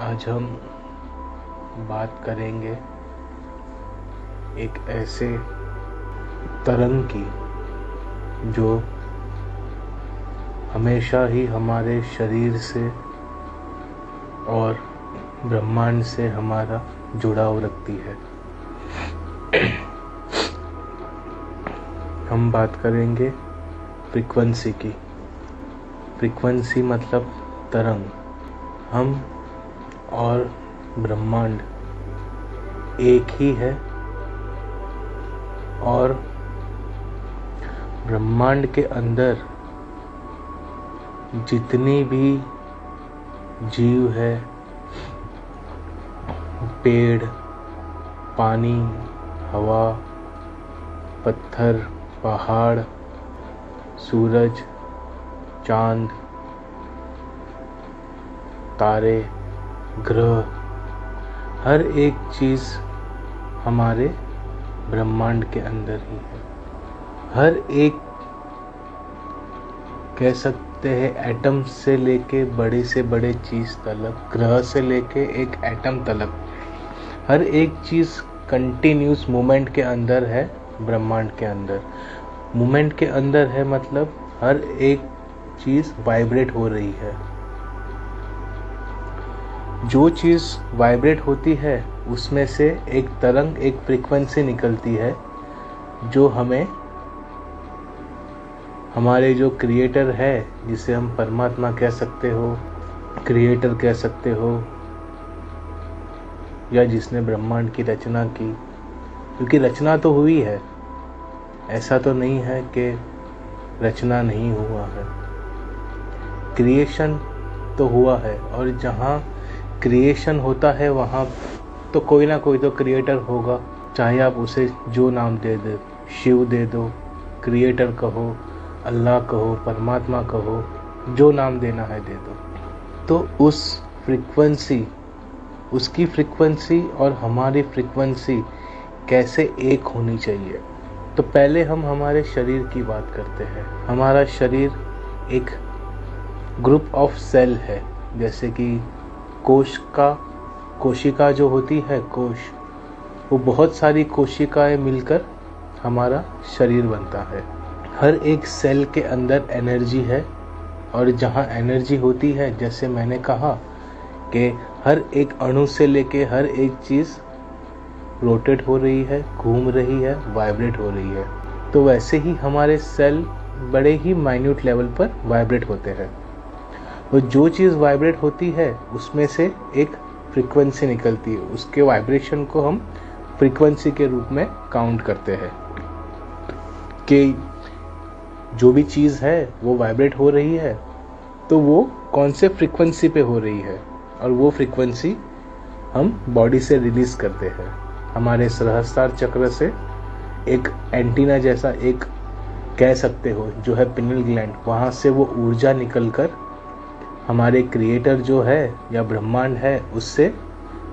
आज हम बात करेंगे एक ऐसे तरंग की जो हमेशा ही हमारे शरीर से और ब्रह्मांड से हमारा जुड़ाव रखती है। हम बात करेंगे फ्रीक्वेंसी की। फ्रीक्वेंसी मतलब तरंग। हम और ब्रह्मांड एक ही है और ब्रह्मांड के अंदर जितनी भी जीव है, पेड़, पानी, हवा, पत्थर, पहाड़, सूरज, चांद, तारे, ग्रह, हर एक चीज हमारे ब्रह्मांड के अंदर ही है। हर एक कह सकते हैं एटम से लेके बड़े से बड़े चीज तलक, ग्रह से लेके एक एटम तलक, हर एक चीज कंटिन्यूस मूवमेंट के अंदर है। ब्रह्मांड के अंदर मूवमेंट के अंदर है मतलब हर एक चीज वाइब्रेट हो रही है। जो चीज वाइब्रेट होती है उसमें से एक तरंग, एक फ्रीक्वेंसी निकलती है जो हमें हमारे जो क्रिएटर है, जिसे हम परमात्मा कह सकते हो, क्रिएटर कह सकते हो, या जिसने ब्रह्मांड की रचना की, क्योंकि रचना तो हुई है, ऐसा तो नहीं है कि रचना नहीं हुआ है। क्रिएशन तो हुआ है और जहाँ क्रिएशन होता है वहाँ तो कोई ना कोई तो क्रिएटर होगा। चाहे आप उसे जो नाम दे दो, शिव दे दो, क्रिएटर कहो, अल्लाह कहो, परमात्मा कहो, जो नाम देना है दे दो। तो उस फ्रीक्वेंसी, उसकी फ्रीक्वेंसी और हमारी फ्रीक्वेंसी कैसे एक होनी चाहिए। तो पहले हम हमारे शरीर की बात करते हैं। हमारा शरीर एक ग्रुप ऑफ सेल है, जैसे कि कोशिका जो होती है, कोश, वो बहुत सारी कोशिकाएं मिलकर हमारा शरीर बनता है। हर एक सेल के अंदर एनर्जी है और जहाँ एनर्जी होती है, जैसे मैंने कहा कि हर एक अणु से लेके हर एक चीज़ रोटेट हो रही है, घूम रही है, वाइब्रेट हो रही है। तो वैसे ही हमारे सेल बड़े ही माइन्यूट लेवल पर वाइब्रेट होते हैं। वो जो चीज़ वाइब्रेट होती है उसमें से एक फ्रीक्वेंसी निकलती है। उसके वाइब्रेशन को हम फ्रीक्वेंसी के रूप में काउंट करते हैं कि जो भी चीज़ है वो वाइब्रेट हो रही है तो वो कौन से फ्रीक्वेंसी पे हो रही है, और वो फ्रीक्वेंसी हम बॉडी से रिलीज करते हैं। हमारे सहस्त्रार चक्र से एक एंटीना जैसा एक कह सकते हो जो है पिनियल ग्लैंड, वहाँ से वो ऊर्जा निकलकर हमारे क्रिएटर जो है या ब्रह्मांड है उससे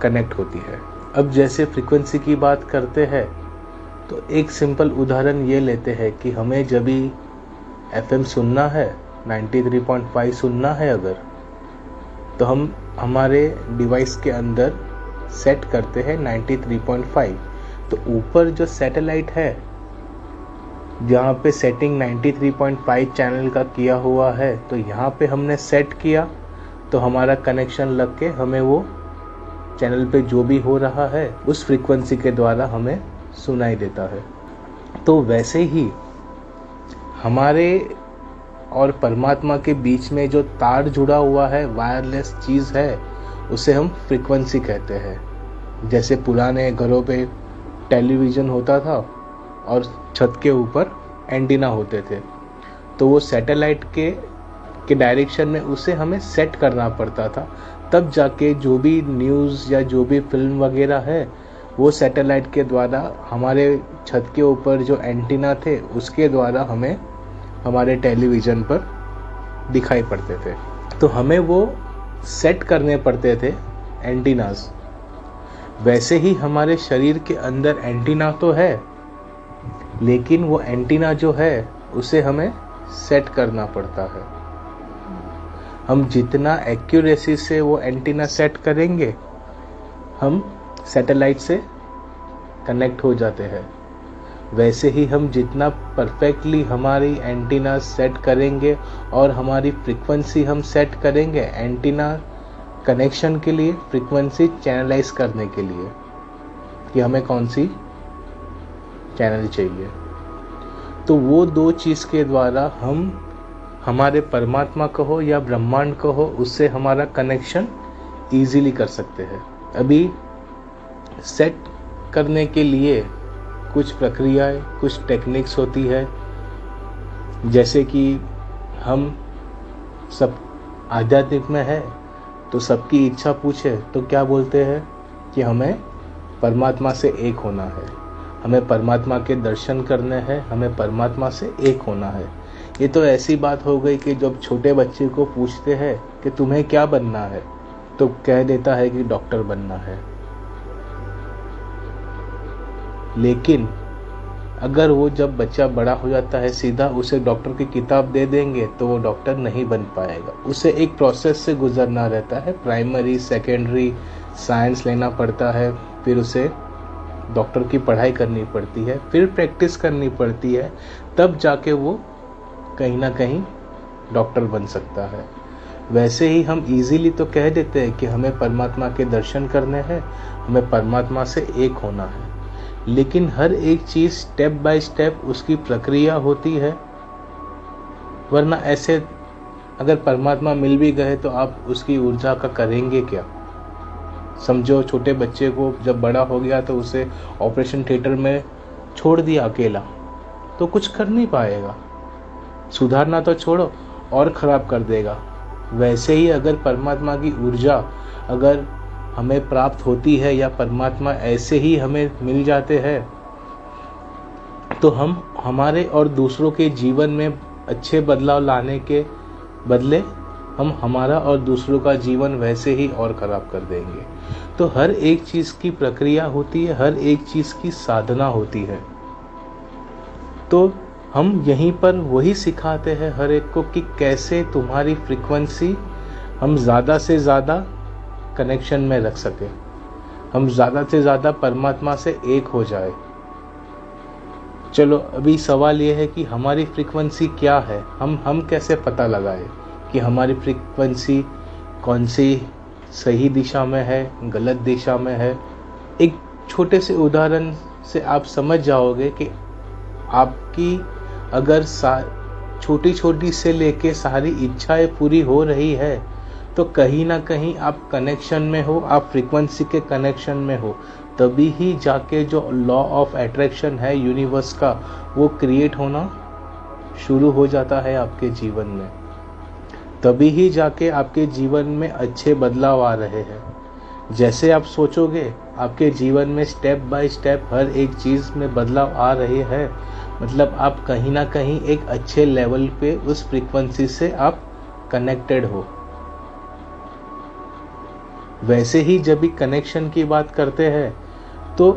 कनेक्ट होती है। अब जैसे फ्रीक्वेंसी की बात करते हैं तो एक सिंपल उदाहरण ये लेते हैं कि हमें जब भी एफएम सुनना है, 93.5 सुनना है अगर, तो हम हमारे डिवाइस के अंदर सेट करते हैं 93.5। तो ऊपर जो सैटेलाइट है जहाँ पे सेटिंग 93.5 चैनल का किया हुआ है, तो यहाँ पे हमने सेट किया तो हमारा कनेक्शन लग के हमें वो चैनल पे जो भी हो रहा है उस फ्रीक्वेंसी के द्वारा हमें सुनाई देता है। तो वैसे ही हमारे और परमात्मा के बीच में जो तार जुड़ा हुआ है, वायरलेस चीज़ है, उसे हम फ्रीक्वेंसी कहते हैं। जैसे पुराने घरों पे टेलीविज़न होता था और छत के ऊपर एंटीना होते थे, तो वो सैटेलाइट के डायरेक्शन में उसे हमें सेट करना पड़ता था, तब जाके जो भी न्यूज़ या जो भी फिल्म वगैरह है वो सैटेलाइट के द्वारा हमारे छत के ऊपर जो एंटीना थे उसके द्वारा हमें हमारे टेलीविज़न पर दिखाई पड़ते थे। तो हमें वो सेट करने पड़ते थे एंटीनास। वैसे ही हमारे शरीर के अंदर एंटीना तो है, लेकिन वो एंटीना जो है उसे हमें सेट करना पड़ता है। हम जितना एक्यूरेसी से वो एंटीना सेट करेंगे, हम सैटेलाइट से कनेक्ट हो जाते हैं। वैसे ही हम जितना परफेक्टली हमारी एंटीना सेट करेंगे और हमारी फ्रीक्वेंसी हम सेट करेंगे एंटीना कनेक्शन के लिए, फ्रीक्वेंसी चैनलाइज करने के लिए कि हमें कौन सी चैनल चाहिए, तो वो दो चीज़ के द्वारा हम हमारे परमात्मा को हो या ब्रह्मांड को हो, उससे हमारा कनेक्शन इजीली कर सकते हैं। अभी सेट करने के लिए कुछ प्रक्रियाएं, कुछ टेक्निक्स होती है, जैसे कि हम सब आध्यात्मिक में है तो सबकी इच्छा पूछे तो क्या बोलते हैं कि हमें परमात्मा से एक होना है, हमें परमात्मा के दर्शन करने हैं, हमें परमात्मा से एक होना है। ये तो ऐसी बात हो गई कि जब छोटे बच्चे को पूछते हैं कि तुम्हें क्या बनना है, तो कह देता है कि डॉक्टर बनना है। लेकिन अगर वो जब बच्चा बड़ा हो जाता है, सीधा उसे डॉक्टर की किताब दे देंगे तो वो डॉक्टर नहीं बन पाएगा। उसे एक प्रोसेस से गुजरना रहता है, प्राइमरी, सेकेंडरी, साइंस लेना पड़ता है, फिर उसे डॉक्टर की पढ़ाई करनी पड़ती है, फिर प्रैक्टिस करनी पड़ती है, तब जाके वो कहीं ना कहीं डॉक्टर बन सकता है। वैसे ही हम इजीली तो कह देते हैं कि हमें परमात्मा के दर्शन करने हैं, हमें परमात्मा से एक होना है, लेकिन हर एक चीज़ स्टेप बाय स्टेप उसकी प्रक्रिया होती है। वरना ऐसे अगर परमात्मा मिल भी गए तो आप उसकी ऊर्जा का करेंगे क्या? समझो छोटे बच्चे को जब बड़ा हो गया तो उसे ऑपरेशन थिएटर में छोड़ दिया अकेला, तो कुछ कर नहीं पाएगा, सुधारना तो छोड़ो और ख़राब कर देगा। वैसे ही अगर परमात्मा की ऊर्जा अगर हमें प्राप्त होती है या परमात्मा ऐसे ही हमें मिल जाते हैं, तो हम हमारे और दूसरों के जीवन में अच्छे बदलाव लाने के बदले हम हमारा और दूसरों का जीवन वैसे ही और ख़राब कर देंगे। तो हर एक चीज़ की प्रक्रिया होती है, हर एक चीज़ की साधना होती है। तो हम यहीं पर वही सिखाते हैं हर एक को कि कैसे तुम्हारी फ्रीक्वेंसी हम ज़्यादा से ज़्यादा कनेक्शन में रख सके, हम ज़्यादा से ज़्यादा परमात्मा से एक हो जाए। चलो अभी सवाल ये है कि हमारी फ्रीक्वेंसी क्या है, हम कैसे पता लगाए कि हमारी फ्रीक्वेंसी कौन सी सही दिशा में है, गलत दिशा में है। एक छोटे से उदाहरण से आप समझ जाओगे कि आपकी अगर छोटी छोटी से लेके सारी इच्छाएं पूरी हो रही है तो कहीं ना कहीं आप कनेक्शन में हो, आप फ्रीक्वेंसी के कनेक्शन में हो, तभी ही जाके जो लॉ ऑफ अट्रैक्शन है यूनिवर्स का वो क्रिएट होना शुरू हो जाता है आपके जीवन में। तभी ही जाके आपके जीवन में अच्छे बदलाव आ रहे हैं। जैसे आप सोचोगे आपके जीवन में स्टेप बाय स्टेप हर एक चीज़ में बदलाव आ रहे हैं, मतलब आप कहीं ना कहीं एक अच्छे लेवल पे उस फ्रीक्वेंसी से आप कनेक्टेड हो। वैसे ही जब भी कनेक्शन की बात करते हैं तो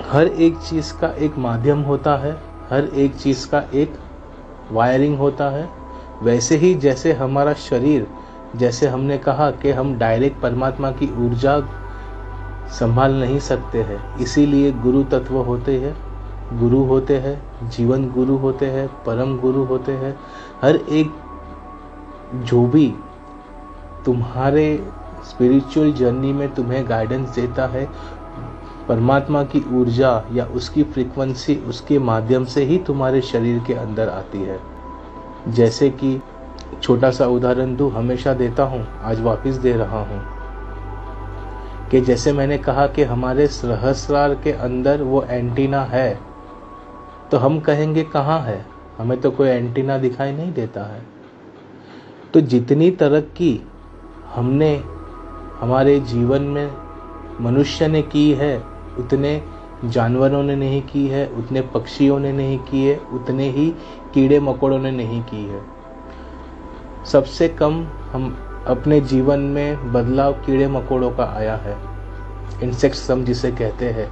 हर एक चीज़ का एक माध्यम होता है, हर एक चीज़ का एक वायरिंग होता है। वैसे ही जैसे हमारा शरीर, जैसे हमने कहा कि हम डायरेक्ट परमात्मा की ऊर्जा संभाल नहीं सकते हैं, इसीलिए गुरु तत्व होते हैं, गुरु होते हैं, जीवन गुरु होते हैं, परम गुरु होते हैं। हर एक जो भी तुम्हारे स्पिरिचुअल जर्नी में तुम्हें गाइडेंस देता है, परमात्मा की ऊर्जा या उसकी फ्रीक्वेंसी उसके माध्यम से ही तुम्हारे शरीर के अंदर आती है। जैसे कि छोटा सा उदाहरण दूँ, हमेशा देता हूँ, आज वापस दे रहा हूँ, कि जैसे मैंने कहा कि हमारे सहस्रार के अंदर वो एंटीना है, तो हम कहेंगे कहाँ है, हमें तो कोई एंटीना दिखाई नहीं देता है। तो जितनी तरक्की हमने हमारे जीवन में मनुष्य ने की है, उतने जानवरों ने नहीं की है, उतने पक्षियों ने नहीं की है, उतने ही कीड़े मकोड़ों ने नहीं की है। सबसे कम हम अपने जीवन में बदलाव कीड़े मकोड़ों का आया है, इंसेक्ट्स हम जिसे कहते हैं।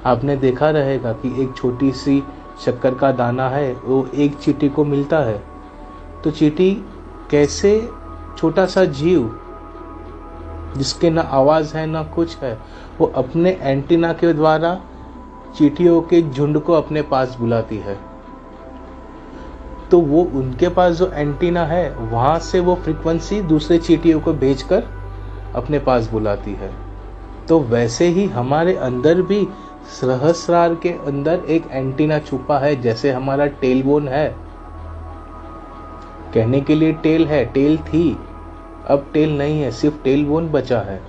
आपने देखा रहेगा कि एक छोटी सी शक्कर का दाना है, वो एक चींटी को मिलता है, तो चींटी कैसे छोटा सा जीव जिसके ना आवाज है ना कुछ है, वो अपने एंटीना के द्वारा चींटियों के झुंड को अपने पास बुलाती है। तो वो उनके पास जो एंटीना है वहां से वो फ्रीक्वेंसी दूसरे चींटियों को भेजकर अपने पास बुलाती है। तो वैसे ही हमारे अंदर भी सहस्रार के अंदर एक एंटीना छुपा है। जैसे हमारा टेल बोन है, कहने के लिए टेल है, टेल थी, अब टेल नहीं है, सिर्फ टेल बोन बचा है।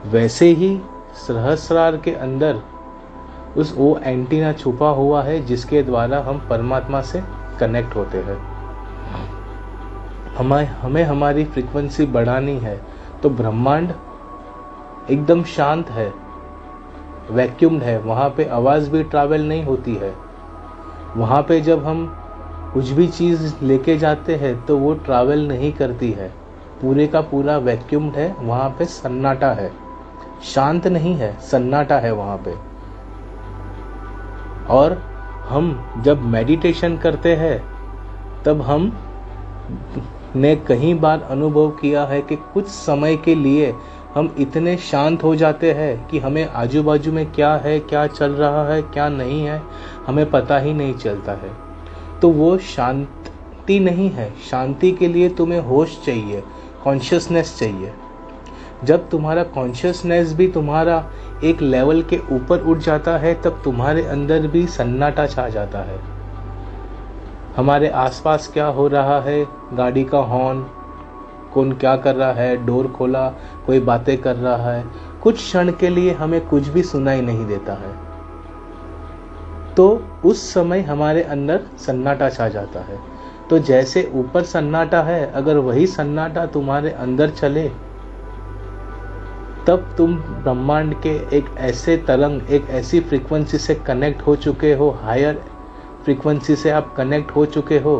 वैसे ही सहस्रार के अंदर वो एंटीना छुपा हुआ है जिसके द्वारा हम परमात्मा से कनेक्ट होते हैं। हमें हमारी फ्रीक्वेंसी बढ़ानी है। तो ब्रह्मांड एकदम शांत है, वैक्यूम्ड है, वहाँ पे आवाज़ भी ट्रैवल नहीं होती है। वहाँ पे जब हम कुछ भी चीज़ लेके जाते हैं तो वो ट्रैवल नहीं करती है। पूरे का पूरा वैक्यूम्ड है, वहाँ पे सन्नाटा है, शांत नहीं है, सन्नाटा है वहाँ पे। और हम जब मेडिटेशन करते हैं तब हम ने कई बार अनुभव किया है कि कुछ समय के लिए हम इतने शांत हो जाते हैं कि हमें आजू बाजू में क्या है, क्या चल रहा है, क्या नहीं है, हमें पता ही नहीं चलता है। तो वो शांति नहीं है। शांति के लिए तुम्हें होश चाहिए, कॉन्शियसनेस चाहिए। जब तुम्हारा कॉन्शियसनेस भी तुम्हारा एक लेवल के ऊपर उठ जाता है तब तुम्हारे अंदर भी सन्नाटा छा जाता है। हमारे आसपास क्या हो रहा है, गाड़ी का हॉर्न, कौन क्या कर रहा है, डोर खोला, कोई बातें कर रहा है, कुछ क्षण के लिए हमें कुछ भी सुनाई नहीं देता है। तो उस समय हमारे अंदर सन्नाटा छा जाता है। तो जैसे ऊपर सन्नाटा है, अगर वही सन्नाटा तुम्हारे अंदर चले तब तुम ब्रह्मांड के एक ऐसे तरंग, एक ऐसी फ्रीक्वेंसी से कनेक्ट हो चुके हो, हायर फ्रीक्वेंसी से आप कनेक्ट हो चुके हो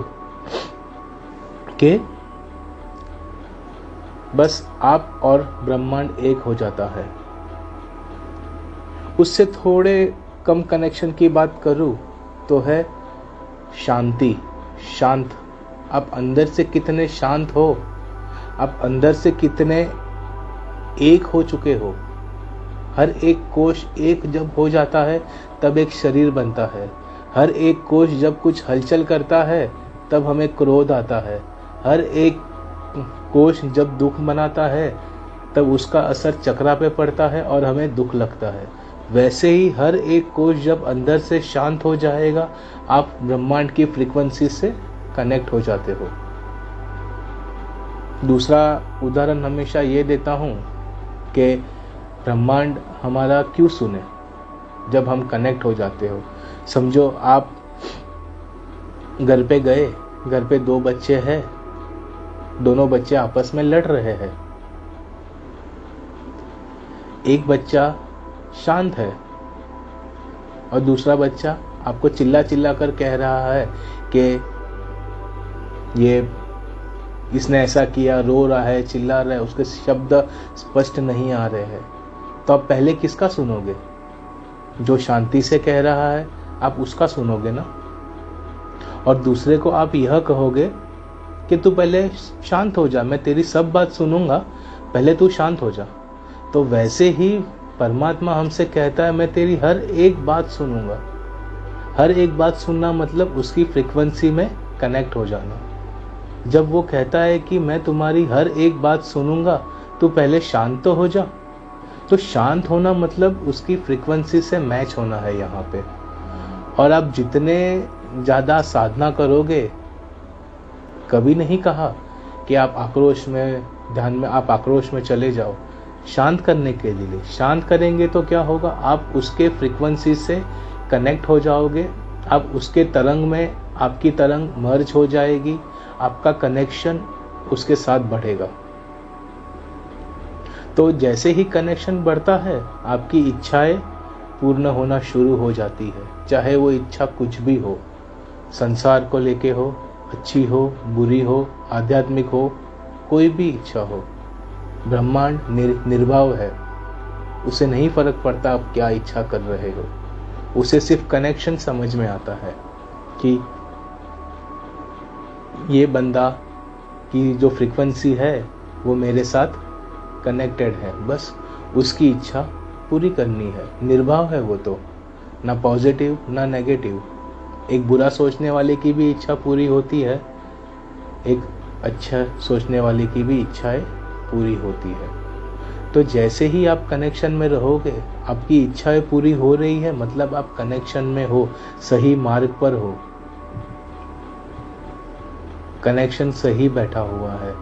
कि बस आप और ब्रह्मांड एक हो जाता है। उससे थोड़े कम कनेक्शन की बात करूं तो है शांति, शांत। आप अंदर से कितने शांत हो, आप अंदर से कितने एक हो चुके हो। हर एक कोश एक जब हो जाता है तब एक शरीर बनता है। हर एक कोश जब कुछ हलचल करता है तब हमें क्रोध आता है। हर एक कोश जब दुख मनाता है तब उसका असर चक्रा पे पड़ता है और हमें दुख लगता है। वैसे ही हर एक कोश जब अंदर से शांत हो जाएगा, आप ब्रह्मांड की फ्रीक्वेंसी से कनेक्ट हो जाते हो। दूसरा उदाहरण हमेशा ये देता हूँ कि ब्रह्मांड हमारा क्यों सुने जब हम कनेक्ट हो जाते हो। समझो आप घर पे गए, घर पे 2 बच्चे हैं, दोनों बच्चे आपस में लड़ रहे हैं। एक बच्चा शांत है और दूसरा बच्चा आपको चिल्ला चिल्ला कर कह रहा है कि ये इसने ऐसा किया, रो रहा है, चिल्ला रहा है, उसके शब्द स्पष्ट नहीं आ रहे हैं। तो आप पहले किसका सुनोगे? जो शांति से कह रहा है आप उसका सुनोगे ना। और दूसरे को आप यह कहोगे कि तू पहले शांत हो जा, मैं तेरी सब बात सुनूंगा, पहले तू शांत हो जा। तो वैसे ही परमात्मा हमसे कहता है मैं तेरी हर एक बात सुनूंगा। हर एक बात सुनना मतलब उसकी फ्रीक्वेंसी में कनेक्ट हो जाना। जब वो कहता है कि मैं तुम्हारी हर एक बात सुनूंगा, तू पहले शांत तो हो जा। तो शांत होना मतलब उसकी फ्रीक्वेंसी से मैच होना है यहाँ पे। और आप जितने ज़्यादा साधना करोगे, कभी नहीं कहा कि आप आक्रोश में, ध्यान में आप आक्रोश में चले जाओ। शांत करने के लिए शांत करेंगे तो क्या होगा, आप उसके फ्रीक्वेंसी से कनेक्ट हो जाओगे। आप उसके तरंग में, आपकी तरंग मर्ज हो जाएगी, आपका कनेक्शन उसके साथ बढ़ेगा। तो जैसे ही कनेक्शन बढ़ता है, आपकी इच्छाएं पूर्ण होना शुरू हो जाती है। चाहे वो इच्छा कुछ भी हो, संसार को लेके हो, अच्छी हो, बुरी हो, आध्यात्मिक हो, कोई भी इच्छा हो। ब्रह्मांड निर्भाव है, उसे नहीं फर्क पड़ता आप क्या इच्छा कर रहे हो। उसे सिर्फ कनेक्शन समझ में आता है कि ये बंदा कि जो फ्रीक्वेंसी है वो मेरे साथ कनेक्टेड है, बस उसकी इच्छा पूरी करनी है। निर्भाव है वो तो, ना पॉजिटिव ना नेगेटिव। एक बुरा सोचने वाले की भी इच्छा पूरी होती है, एक अच्छा सोचने वाले की भी इच्छाएं पूरी होती है। तो जैसे ही आप कनेक्शन में रहोगे, आपकी इच्छाएं पूरी हो रही है, मतलब आप कनेक्शन में हो, सही मार्ग पर हो, कनेक्शन सही बैठा हुआ है।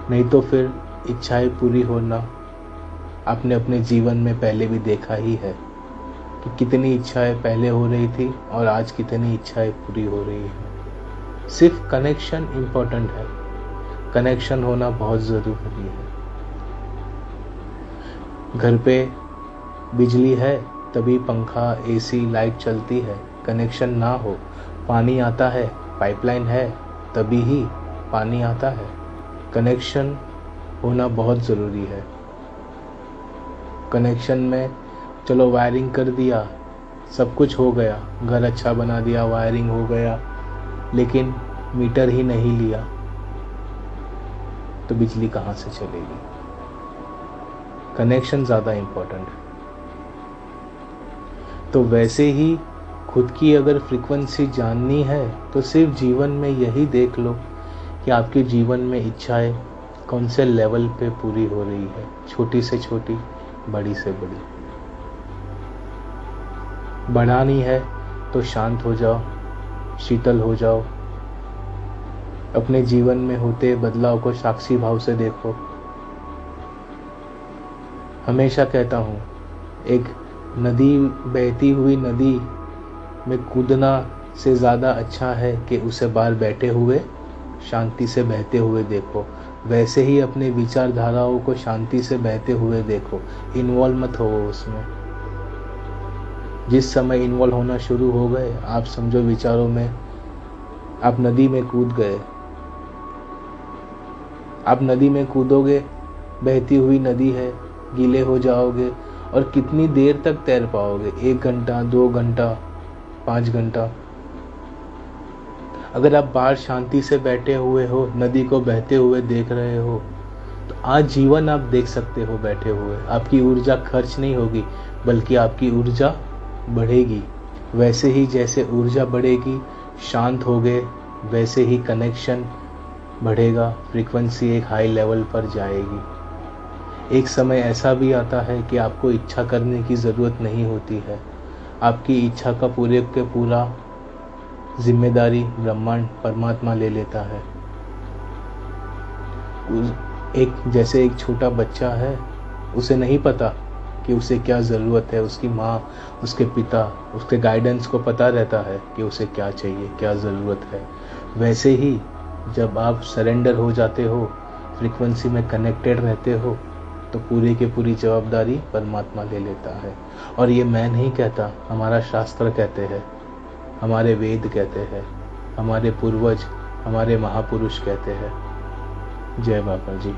नहीं तो फिर इच्छाएं पूरी होना आपने अपने जीवन में पहले भी देखा ही है कि कितनी इच्छाएं पहले हो रही थी और आज कितनी इच्छाएं पूरी हो रही है। सिर्फ कनेक्शन इम्पोर्टेंट है, कनेक्शन होना बहुत ज़रूरी है। घर पे बिजली है तभी पंखा, एसी, लाइट चलती है। कनेक्शन ना हो, पानी आता है, पाइपलाइन है तभी ही पानी आता है। कनेक्शन होना बहुत ज़रूरी है। कनेक्शन में चलो वायरिंग कर दिया, सब कुछ हो गया, घर अच्छा बना दिया, वायरिंग हो गया, लेकिन मीटर ही नहीं लिया तो बिजली कहाँ से चलेगी। कनेक्शन ज़्यादा इम्पोर्टेंट है। तो वैसे ही खुद की अगर फ्रीक्वेंसी जाननी है तो सिर्फ जीवन में यही देख लो कि आपके जीवन में इच्छाएं कौन से लेवल पे पूरी हो रही है, छोटी से छोटी, बड़ी से बड़ी। बढ़ानी है तो शांत हो जाओ, शीतल हो जाओ, अपने जीवन में होते बदलाव को साक्षी भाव से देखो। हमेशा कहता हूँ, एक नदी, बहती हुई नदी में कूदना से ज़्यादा अच्छा है कि उसे बाहर बैठे हुए शांति से बहते हुए देखो। वैसे ही अपने विचारधाराओं को शांति से बहते हुए देखो, इन्वॉल्व मत हो उसमें। जिस समय इन्वॉल्व होना शुरू हो गए, आप समझो विचारों में, आप नदी में कूद गए। आप नदी में कूदोगे, बहती हुई नदी है, गीले हो जाओगे और कितनी देर तक तैर पाओगे? 1 घंटा, 2 घंटा, 5 घंटा। अगर आप बाहर शांति से बैठे हुए हो, नदी को बहते हुए देख रहे हो, तो आज जीवन आप देख सकते हो बैठे हुए। आपकी ऊर्जा खर्च नहीं होगी, बल्कि आपकी ऊर्जा बढ़ेगी। वैसे ही जैसे ऊर्जा बढ़ेगी, शांत होगे, वैसे ही कनेक्शन बढ़ेगा, फ्रीक्वेंसी एक हाई लेवल पर जाएगी। एक समय ऐसा भी आता है कि आपको इच्छा करने की ज़रूरत नहीं होती है। आपकी इच्छा का पूरे के पूरा जिम्मेदारी ब्रह्मांड, परमात्मा ले लेता है। जैसे एक छोटा बच्चा है, उसे नहीं पता कि उसे क्या ज़रूरत है। उसकी माँ, उसके पिता, उसके गाइडेंस को पता रहता है कि उसे क्या चाहिए, क्या ज़रूरत है। वैसे ही जब आप सरेंडर हो जाते हो, फ्रीक्वेंसी में कनेक्टेड रहते हो, तो पूरी की पूरी जवाबदारी परमात्मा ले लेता है। और ये मैं नहीं कहता, हमारा शास्त्र कहते हैं, हमारे वेद कहते हैं, हमारे पूर्वज, हमारे महापुरुष कहते हैं। जय बाबा जी।